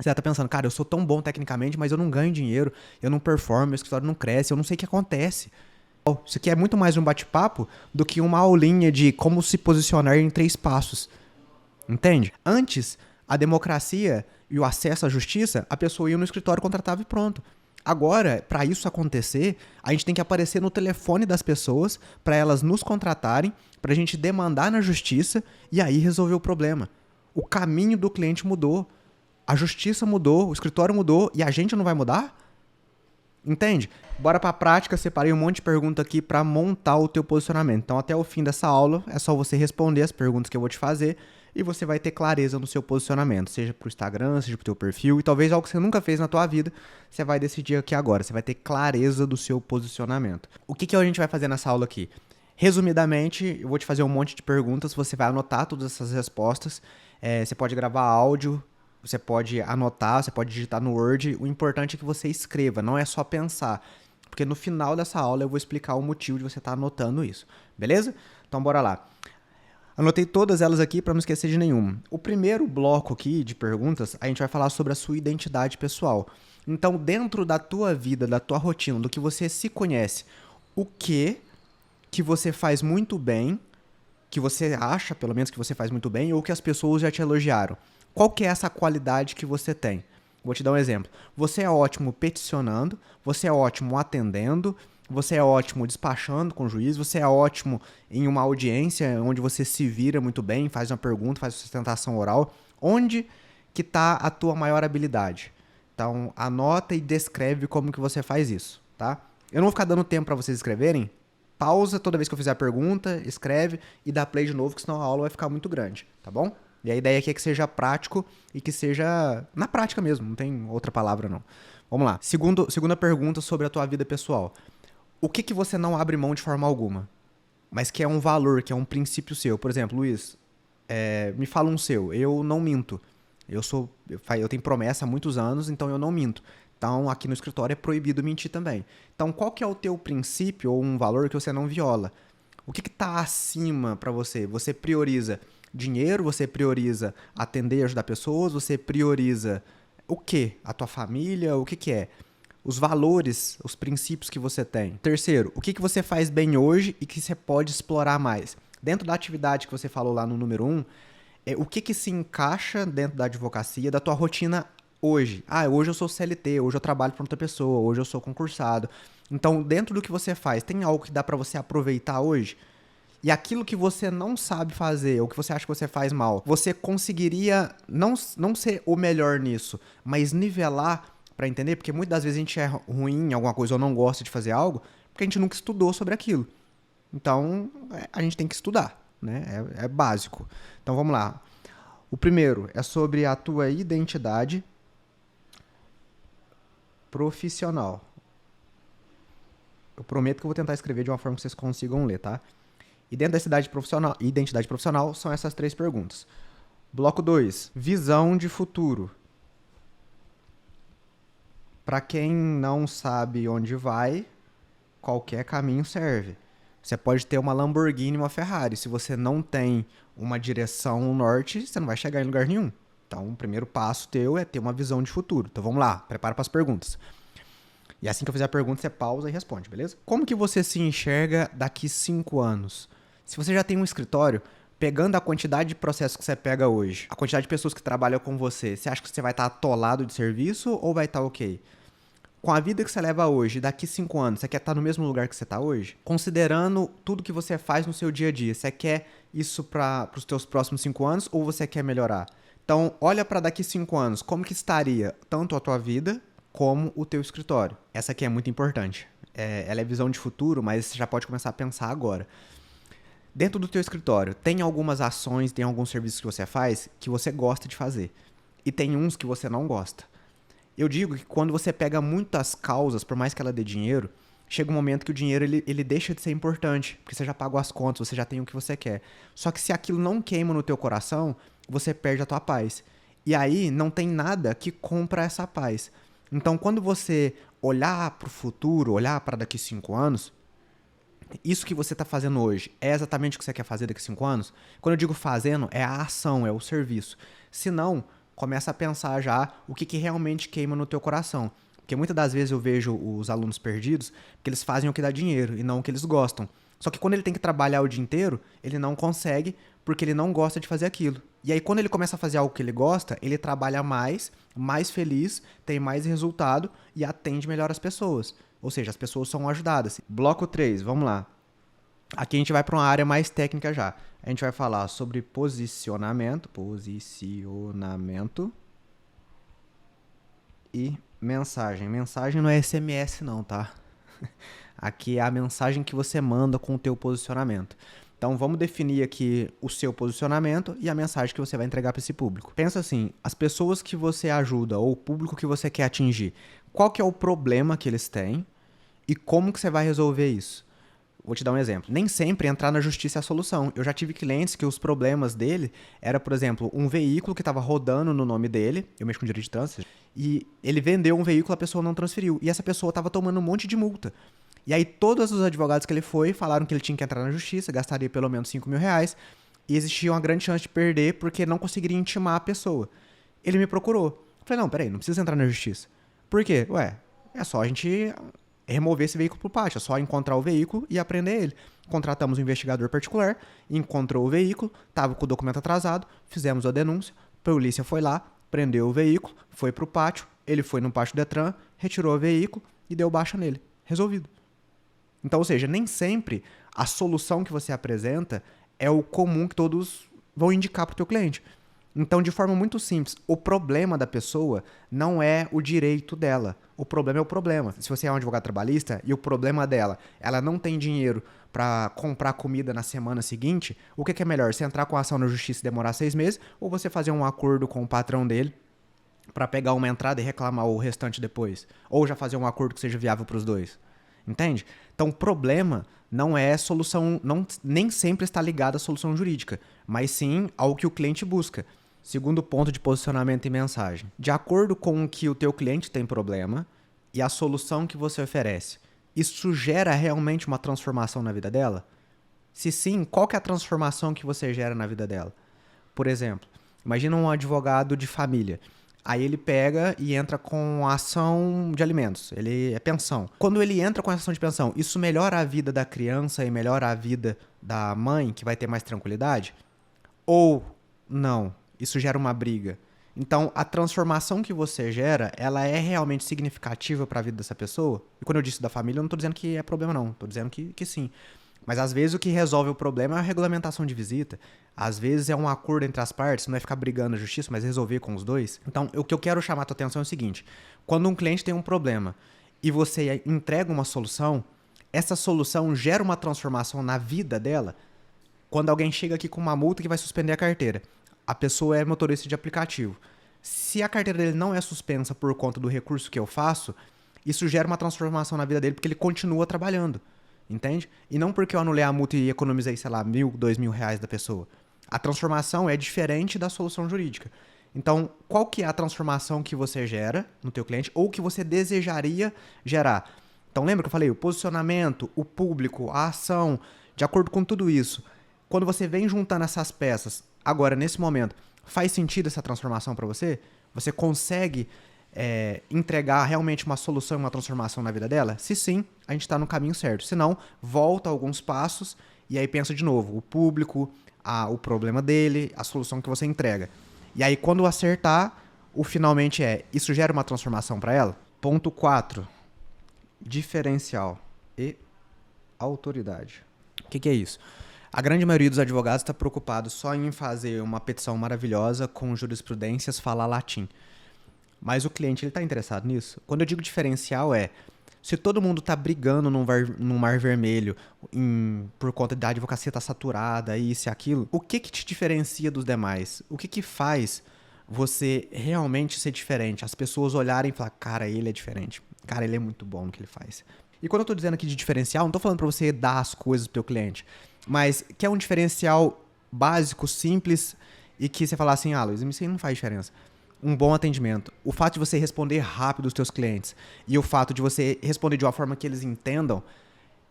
Você tá pensando, cara, eu sou tão bom tecnicamente, mas eu não ganho dinheiro, eu não performo, meu escritório não cresce, eu não sei o que acontece. Isso aqui é muito mais um bate-papo do que uma aulinha de como se posicionar em 3 passos. Entende? Antes, a democracia e o acesso à justiça, a pessoa ia no escritório, contratava e pronto. Agora, para isso acontecer, a gente tem que aparecer no telefone das pessoas para elas nos contratarem, para a gente demandar na justiça e aí resolver o problema. O caminho do cliente mudou, a justiça mudou, o escritório mudou e a gente não vai mudar? Entende? Bora pra prática, separei um monte de perguntas aqui para montar o teu posicionamento. Então, até o fim dessa aula, é só você responder as perguntas que eu vou te fazer e você vai ter clareza no seu posicionamento, seja pro Instagram, seja pro teu perfil e talvez algo que você nunca fez na tua vida, você vai decidir aqui agora, você vai ter clareza do seu posicionamento. O que a gente vai fazer nessa aula aqui? Resumidamente, eu vou te fazer um monte de perguntas, você vai anotar todas essas respostas, você pode gravar áudio, você pode anotar, você pode digitar no Word. O importante é que você escreva, não é só pensar. Porque no final dessa aula eu vou explicar o motivo de você estar anotando isso. Beleza? Então bora lá. Anotei todas elas aqui para não esquecer de nenhuma. O primeiro bloco aqui de perguntas, a gente vai falar sobre a sua identidade pessoal. Então, dentro da tua vida, da tua rotina, do que você se conhece, o que você faz muito bem, que você acha, pelo menos, que você faz muito bem, ou que as pessoas já te elogiaram. Qual que é essa qualidade que você tem? Vou te dar um exemplo. Você é ótimo peticionando, você é ótimo atendendo, você é ótimo despachando com o juiz, você é ótimo em uma audiência onde você se vira muito bem, faz uma pergunta, faz sustentação oral. Onde que está a tua maior habilidade? Então, anota e descreve como que você faz isso, tá? Eu não vou ficar dando tempo para vocês escreverem. Pausa toda vez que eu fizer a pergunta, escreve e dá play de novo, que senão a aula vai ficar muito grande, tá bom? E a ideia aqui é que seja prático e que seja na prática mesmo, não tem outra palavra não. Vamos lá. Segunda pergunta sobre a tua vida pessoal. O que você não abre mão de forma alguma, mas que é um valor, que é um princípio seu? Por exemplo, Luiz, me fala um seu. Eu não minto. Eu tenho promessa há muitos anos, então eu não minto. Então, aqui no escritório é proibido mentir também. Então, qual que é o teu princípio ou um valor que você não viola? O que está acima para você? Você prioriza dinheiro? Você prioriza atender e ajudar pessoas? Você prioriza o quê? A tua família? O que é? Os valores, os princípios que você tem. Terceiro, o que você faz bem hoje e que você pode explorar mais? Dentro da atividade que você falou lá no número 1, o que se encaixa dentro da advocacia, da tua rotina hoje? Ah, hoje eu sou CLT, hoje eu trabalho para outra pessoa, hoje eu sou concursado. Então, dentro do que você faz, tem algo que dá para você aproveitar hoje? E aquilo que você não sabe fazer, ou que você acha que você faz mal, você conseguiria não ser o melhor nisso, mas nivelar para entender? Porque muitas das vezes a gente é ruim em alguma coisa ou não gosta de fazer algo, porque a gente nunca estudou sobre aquilo. Então, a gente tem que estudar, né? É básico. Então, vamos lá. O primeiro é sobre a tua identidade profissional. Eu prometo que eu vou tentar escrever de uma forma que vocês consigam ler, tá? E dentro da identidade profissional são essas 3 perguntas. Bloco 2, visão de futuro. Para quem não sabe onde vai, qualquer caminho serve. Você pode ter uma Lamborghini e uma Ferrari. Se você não tem uma direção norte, você não vai chegar em lugar nenhum. Então, o primeiro passo teu é ter uma visão de futuro. Então, vamos lá, prepara para as perguntas. E assim que eu fizer a pergunta, você pausa e responde, beleza? Como que você se enxerga daqui 5 anos? Se você já tem um escritório, pegando a quantidade de processos que você pega hoje, a quantidade de pessoas que trabalham com você, você acha que você vai estar atolado de serviço ou vai estar ok? Com a vida que você leva hoje, daqui 5 anos, você quer estar no mesmo lugar que você está hoje? Considerando tudo que você faz no seu dia a dia, você quer isso para os teus próximos 5 anos ou você quer melhorar? Então, olha para daqui 5 anos, como que estaria tanto a tua vida como o teu escritório? Essa aqui é muito importante. Ela é visão de futuro, mas você já pode começar a pensar agora. Dentro do teu escritório, tem algumas ações, tem alguns serviços que você faz que você gosta de fazer. E tem uns que você não gosta. Eu digo que quando você pega muitas causas, por mais que ela dê dinheiro, chega um momento que o dinheiro ele deixa de ser importante, porque você já pagou as contas, você já tem o que você quer. Só que se aquilo não queima no teu coração, você perde a tua paz. E aí não tem nada que compra essa paz. Então, quando você olhar para o futuro, olhar para daqui 5 anos, isso que você está fazendo hoje é exatamente o que você quer fazer daqui a 5 anos? Quando eu digo fazendo, é a ação, é o serviço. Se não, começa a pensar já o que realmente queima no teu coração. Porque muitas das vezes eu vejo os alunos perdidos que eles fazem o que dá dinheiro e não o que eles gostam. Só que quando ele tem que trabalhar o dia inteiro, ele não consegue porque ele não gosta de fazer aquilo. E aí quando ele começa a fazer algo que ele gosta, ele trabalha mais, mais feliz, tem mais resultado e atende melhor as pessoas. Ou seja, as pessoas são ajudadas. Bloco 3, vamos lá. Aqui a gente vai para uma área mais técnica já. A gente vai falar sobre posicionamento e mensagem. Mensagem não é SMS não, tá? Aqui é a mensagem que você manda com o teu posicionamento. Então vamos definir aqui o seu posicionamento e a mensagem que você vai entregar para esse público. Pensa assim, as pessoas que você ajuda ou o público que você quer atingir, qual que é o problema que eles têm e como que você vai resolver isso? Vou te dar um exemplo. Nem sempre entrar na justiça é a solução. Eu já tive clientes que os problemas dele era, por exemplo, um veículo que estava rodando no nome dele, eu mexo com direito de trânsito, e ele vendeu um veículo, a pessoa não transferiu. E essa pessoa estava tomando um monte de multa. E aí todos os advogados que ele foi falaram que ele tinha que entrar na justiça, gastaria pelo menos R$5.000, e existia uma grande chance de perder porque não conseguiria intimar a pessoa. Ele me procurou. Eu falei, não, peraí, não precisa entrar na justiça. Por quê? Ué, é só a gente remover esse veículo pro pátio, é só encontrar o veículo e apreender ele. Contratamos um investigador particular, encontrou o veículo, estava com o documento atrasado, fizemos a denúncia, a polícia foi lá, prendeu o veículo, foi pro pátio, ele foi no pátio Detran, retirou o veículo e deu baixa nele. Resolvido. Então, ou seja, nem sempre a solução que você apresenta é o comum que todos vão indicar para o teu cliente. Então, de forma muito simples, o problema da pessoa não é o direito dela. O problema é o problema. Se você é um advogado trabalhista e o problema dela, ela não tem dinheiro para comprar comida na semana seguinte, o que é melhor? Você entrar com a ação na justiça e demorar 6 meses ou você fazer um acordo com o patrão dele para pegar uma entrada e reclamar o restante depois? Ou já fazer um acordo que seja viável para os dois? Entende? Então, o problema não é solução, nem sempre está ligado à solução jurídica, mas sim ao que o cliente busca. Segundo ponto de posicionamento e mensagem. De acordo com o que o teu cliente tem problema e a solução que você oferece, isso gera realmente uma transformação na vida dela? Se sim, qual que é a transformação que você gera na vida dela? Por exemplo, imagina um advogado de família. Aí ele pega e entra com a ação de alimentos, ele é pensão. Quando ele entra com essa ação de pensão, isso melhora a vida da criança e melhora a vida da mãe, que vai ter mais tranquilidade? Ou não? Isso gera uma briga. Então, a transformação que você gera, ela é realmente significativa para a vida dessa pessoa? E quando eu disse da família, eu não estou dizendo que é problema não, estou dizendo que sim. Mas às vezes o que resolve o problema é a regulamentação de visita. Às vezes é um acordo entre as partes, não é ficar brigando na justiça, mas resolver com os dois. Então, o que eu quero chamar a tua atenção é o seguinte. Quando um cliente tem um problema e você entrega uma solução, essa solução gera uma transformação na vida dela. Quando alguém chega aqui com uma multa que vai suspender a carteira, a pessoa é motorista de aplicativo. Se a carteira dele não é suspensa por conta do recurso que eu faço, isso gera uma transformação na vida dele porque ele continua trabalhando. Entende? E não porque eu anulei a multa e economizei, sei lá, R$1.000, R$2.000 da pessoa. A transformação é diferente da solução jurídica. Então, qual que é a transformação que você gera no teu cliente ou que você desejaria gerar? Então, lembra que eu falei? O posicionamento, o público, a ação, de acordo com tudo isso. Quando você vem juntando essas peças, agora, nesse momento, faz sentido essa transformação para você? Você consegue entregar realmente uma solução e uma transformação na vida dela? Se sim, a gente está no caminho certo. Se não, volta alguns passos e aí pensa de novo. O público, o problema dele, a solução que você entrega. E aí quando acertar, o finalmente isso gera uma transformação para ela? Ponto 4. Diferencial e autoridade. O que é isso? A grande maioria dos advogados está preocupado só em fazer uma petição maravilhosa com jurisprudências falar latim. Mas o cliente está interessado nisso? Quando eu digo diferencial se todo mundo está brigando num mar vermelho por conta da advocacia estar saturada, isso e aquilo, o que te diferencia dos demais? O que faz você realmente ser diferente? As pessoas olharem e falar, cara, ele é diferente. Cara, ele é muito bom no que ele faz. E quando eu estou dizendo aqui de diferencial, não estou falando para você dar as coisas pro teu cliente, mas que é um diferencial básico, simples e que você fala assim, Luiz, isso aí não faz diferença. Um bom atendimento, o fato de você responder rápido os teus clientes e o fato de você responder de uma forma que eles entendam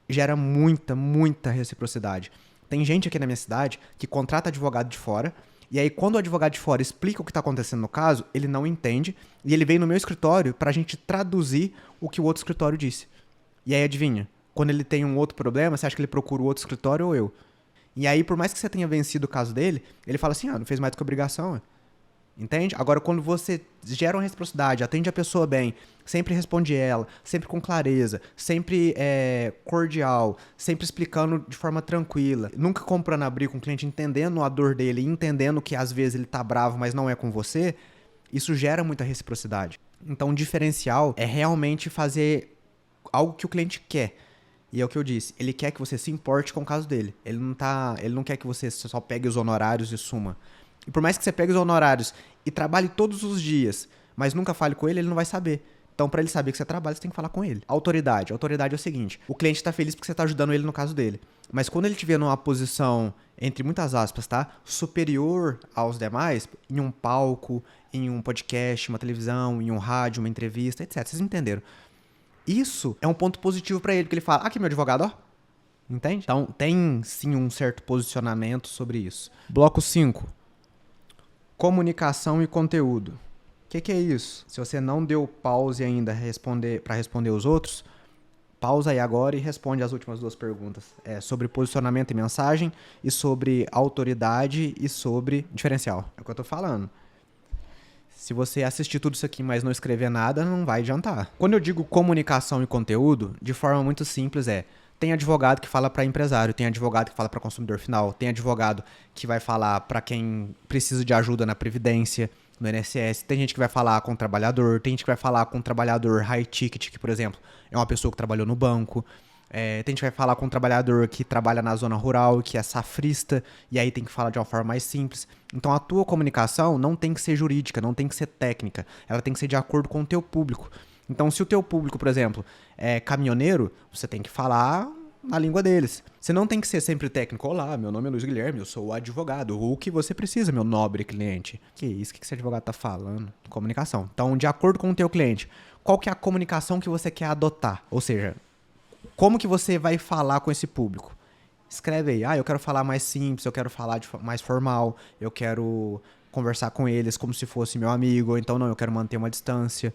gera muita, muita reciprocidade. Tem gente aqui na minha cidade que contrata advogado de fora E aí, quando o advogado de fora explica o que está acontecendo no caso, ele não entende e ele vem no meu escritório para a gente traduzir o que o outro escritório disse. E aí, adivinha? Quando ele tem um outro problema, você acha que ele procura o outro escritório ou eu? E aí, por mais que você tenha vencido o caso dele, ele fala assim, não fez mais do que obrigação, ué. Entende? Agora, quando você gera uma reciprocidade, atende a pessoa bem, sempre responde ela, sempre com clareza, sempre cordial, sempre explicando de forma tranquila, nunca comprando a briga com o cliente, entendendo a dor dele, entendendo que às vezes ele tá bravo, mas não é com você, isso gera muita reciprocidade. Então, o diferencial é realmente fazer algo que o cliente quer. E é o que eu disse, ele quer que você se importe com o caso dele. Ele não quer que você só pegue os honorários e suma. E por mais que você pegue os honorários e trabalhe todos os dias, mas nunca fale com ele não vai saber. Então, para ele saber que você trabalha, você tem que falar com ele. Autoridade. Autoridade é o seguinte, o cliente tá feliz porque você tá ajudando ele no caso dele. Mas quando ele estiver numa posição, entre muitas aspas, tá? Superior aos demais, em um palco, em um podcast, uma televisão, em um rádio, uma entrevista, etc. Vocês entenderam? Isso é um ponto positivo para ele, porque ele fala, aqui meu advogado, ó. Entende? Então, tem sim um certo posicionamento sobre isso. Bloco 5. Comunicação e conteúdo. O que é isso? Se você não deu pause ainda para responder os outros, pausa aí agora e responde as últimas duas perguntas. Sobre posicionamento e mensagem, e sobre autoridade e sobre diferencial. É o que eu tô falando. Se você assistir tudo isso aqui, mas não escrever nada, não vai adiantar. Quando eu digo comunicação e conteúdo, de forma muito simples tem advogado que fala para empresário, tem advogado que fala para consumidor final, tem advogado que vai falar para quem precisa de ajuda na Previdência, no INSS, tem gente que vai falar com o trabalhador, tem gente que vai falar com o trabalhador high ticket, que, por exemplo, é uma pessoa que trabalhou no banco, tem gente que vai falar com um trabalhador que trabalha na zona rural, que é safrista, e aí tem que falar de uma forma mais simples. Então a tua comunicação não tem que ser jurídica, não tem que ser técnica, ela tem que ser de acordo com o teu público. Então, se o teu público, por exemplo, é caminhoneiro, você tem que falar na língua deles. Você não tem que ser sempre técnico. Olá, meu nome é Luiz Guilherme, eu sou o advogado. O que você precisa, meu nobre cliente? Que isso? O que esse advogado tá falando? Comunicação. Então, de acordo com o teu cliente, qual que é a comunicação que você quer adotar? Ou seja, como que você vai falar com esse público? Escreve aí. Eu quero falar mais simples, eu quero falar mais formal, eu quero conversar com eles como se fosse meu amigo, ou então não, eu quero manter uma distância.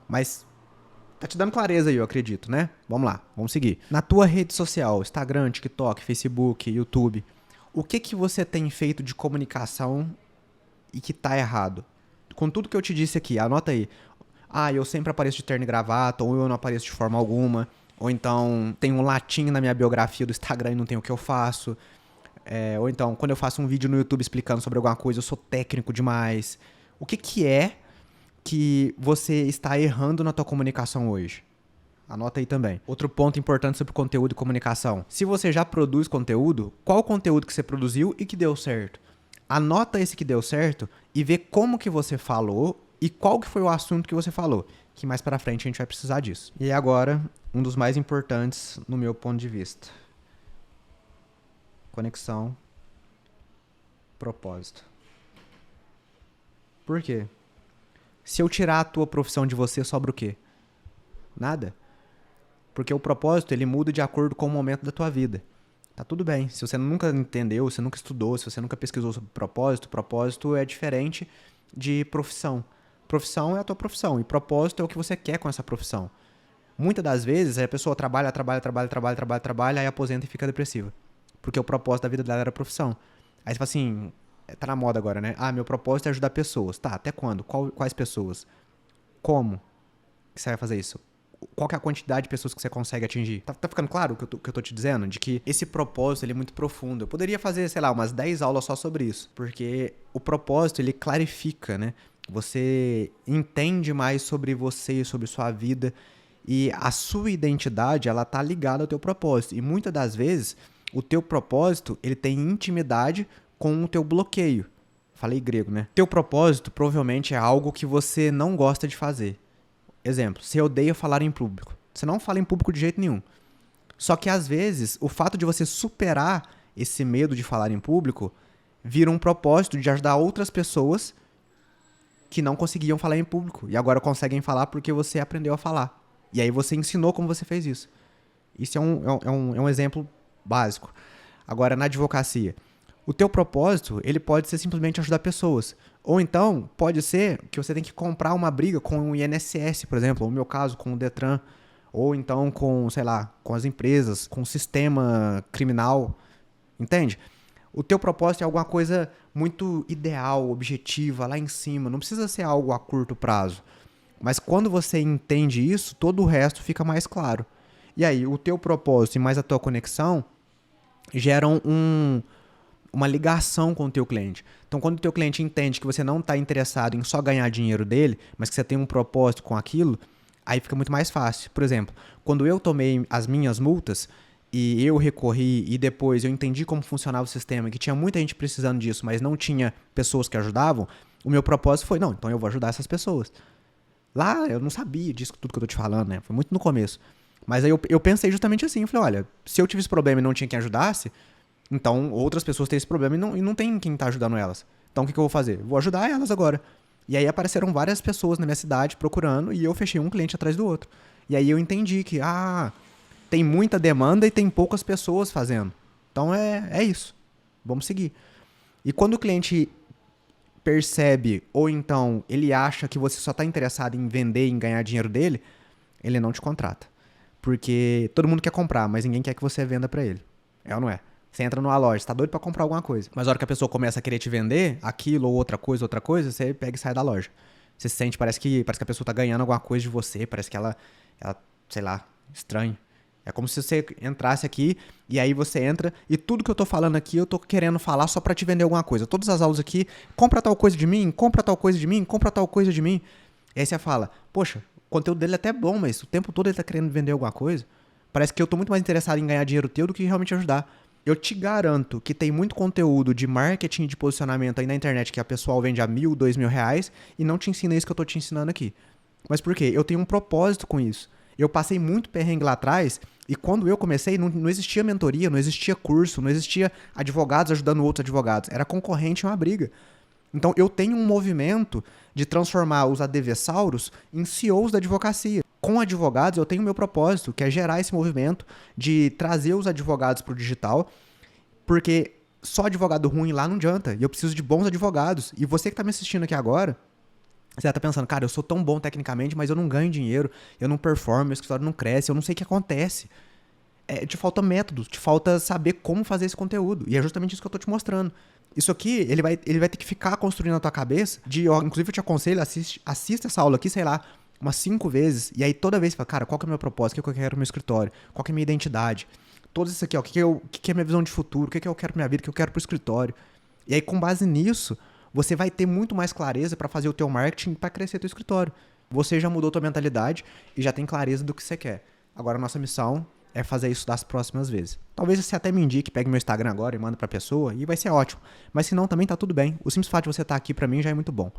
Mas tá te dando clareza aí, eu acredito, né? Vamos lá, vamos seguir. Na tua rede social, Instagram, TikTok, Facebook, YouTube, o que você tem feito de comunicação e que tá errado? Com tudo que eu te disse aqui, anota aí. Eu sempre apareço de terno e gravata, ou eu não apareço de forma alguma, ou então tem um latim na minha biografia do Instagram e não tem o que eu faço. Ou então, quando eu faço um vídeo no YouTube explicando sobre alguma coisa, eu sou técnico demais. O que é que você está errando na tua comunicação hoje? Anota aí também. Outro ponto importante sobre conteúdo e comunicação. Se você já produz conteúdo, qual conteúdo que você produziu e que deu certo? Anota esse que deu certo e vê como que você falou e qual que foi o assunto que você falou. Que mais pra frente a gente vai precisar disso. E agora, um dos mais importantes no meu ponto de vista. Conexão. Propósito. Por quê? Se eu tirar a tua profissão de você, sobra o quê? Nada. Porque o propósito, ele muda de acordo com o momento da tua vida. Tá tudo bem. Se você nunca entendeu, se você nunca estudou, se você nunca pesquisou sobre propósito é diferente de profissão. Profissão é a tua profissão e propósito é o que você quer com essa profissão. Muitas das vezes, a pessoa trabalha, aí aposenta e fica depressiva. Porque o propósito da vida dela era a profissão. Aí você fala assim, tá na moda agora, né? Meu propósito é ajudar pessoas. Tá, até quando? Quais pessoas? Como que você vai fazer isso? Qual que é a quantidade de pessoas que você consegue atingir? Tá ficando claro o que eu tô te dizendo? De que esse propósito, ele é muito profundo. Eu poderia fazer, sei lá, umas 10 aulas só sobre isso. Porque o propósito, ele clarifica, né? Você entende mais sobre você e sobre sua vida. E a sua identidade, ela tá ligada ao teu propósito. E muitas das vezes, o teu propósito, ele tem intimidade com o teu bloqueio. Falei grego, né? Teu propósito provavelmente é algo que você não gosta de fazer. Exemplo, você odeia falar em público. Você não fala em público de jeito nenhum. Só que às vezes, o fato de você superar esse medo de falar em público vira um propósito de ajudar outras pessoas que não conseguiam falar em público. E agora conseguem falar porque você aprendeu a falar. E aí você ensinou como você fez isso. Isso é um exemplo básico. Agora, na advocacia, O teu propósito, ele pode ser simplesmente ajudar pessoas. Ou então, pode ser que você tem que comprar uma briga com o INSS, por exemplo, ou no meu caso, com o Detran, ou então com, sei lá, com as empresas, com o sistema criminal, entende? O teu propósito é alguma coisa muito ideal, objetiva, lá em cima, não precisa ser algo a curto prazo. Mas quando você entende isso, todo o resto fica mais claro. E aí, o teu propósito e mais a tua conexão geram uma ligação com o teu cliente. Então, quando o teu cliente entende que você não está interessado em só ganhar dinheiro dele, mas que você tem um propósito com aquilo, aí fica muito mais fácil. Por exemplo, quando eu tomei as minhas multas e eu recorri e depois eu entendi como funcionava o sistema, que tinha muita gente precisando disso, mas não tinha pessoas que ajudavam, o meu propósito foi, não, então eu vou ajudar essas pessoas. Lá eu não sabia disso tudo que eu tô te falando, né? Foi muito no começo. Mas aí eu pensei justamente assim, eu falei, olha, se eu tive esse problema e não tinha quem ajudasse, então outras pessoas têm esse problema e não tem quem tá ajudando elas. Então o que eu vou fazer? Vou ajudar elas agora. E aí apareceram várias pessoas na minha cidade procurando e eu fechei um cliente atrás do outro. E aí eu entendi que, tem muita demanda e tem poucas pessoas fazendo. Então é isso. Vamos seguir. E quando o cliente percebe ou então ele acha que você só está interessado em vender, em ganhar dinheiro dele, ele não te contrata. Porque todo mundo quer comprar, mas ninguém quer que você venda para ele. É ou não é? Você entra numa loja, você tá doido pra comprar alguma coisa. Mas a hora que a pessoa começa a querer te vender aquilo ou outra coisa, você pega e sai da loja. Você se sente, parece que a pessoa tá ganhando alguma coisa de você, parece que ela sei lá, estranho. É como se você entrasse aqui e aí você entra e tudo que eu tô falando aqui eu tô querendo falar só pra te vender alguma coisa. Todas as aulas aqui, compra tal coisa de mim, compra tal coisa de mim, compra tal coisa de mim. E aí você fala, poxa, o conteúdo dele é até bom, mas o tempo todo ele tá querendo vender alguma coisa. Parece que eu tô muito mais interessado em ganhar dinheiro teu do que realmente ajudar. Eu te garanto que tem muito conteúdo de marketing e de posicionamento aí na internet que a pessoa vende a R$1.000, R$2.000 e não te ensina isso que eu tô te ensinando aqui. Mas por quê? Eu tenho um propósito com isso. Eu passei muito perrengue lá atrás e quando eu comecei não existia mentoria, não existia curso, não existia advogados ajudando outros advogados. Era concorrente e uma briga. Então eu tenho um movimento de transformar os ADVsauros em CEOs da advocacia. Com advogados eu tenho o meu propósito, que é gerar esse movimento de trazer os advogados para o digital, porque só advogado ruim lá não adianta. E eu preciso de bons advogados. E você que está me assistindo aqui agora, você tá pensando, cara, eu sou tão bom tecnicamente, mas eu não ganho dinheiro, eu não performo, meu escritório não cresce, eu não sei o que acontece. Te falta método, te falta saber como fazer esse conteúdo. E é justamente isso que eu tô te mostrando. Isso aqui, ele vai ter que ficar construindo na tua cabeça. Inclusive, eu te aconselho, assista essa aula aqui, sei lá, umas 5 vezes. E aí, toda vez, você fala, cara, qual que é o meu propósito? O que eu quero pro meu escritório? Qual que é a minha identidade? Todos isso aqui, ó, o que é a minha visão de futuro? O que eu quero pra minha vida? O que eu quero pro escritório? E aí, com base nisso, você vai ter muito mais clareza para fazer o teu marketing para crescer teu escritório. Você já mudou tua mentalidade e já tem clareza do que você quer. Agora, a nossa missão é fazer isso das próximas vezes. Talvez você até me indique, pegue meu Instagram agora e manda pra pessoa e vai ser ótimo. Mas se não, também tá tudo bem. O simples fato de você estar aqui pra mim já é muito bom.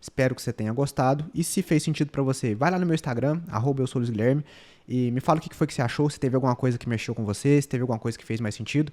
Espero que você tenha gostado. E se fez sentido pra você, vai lá no meu Instagram, @eusouLuizGuilherme, e me fala o que foi que você achou, se teve alguma coisa que mexeu com você, se teve alguma coisa que fez mais sentido.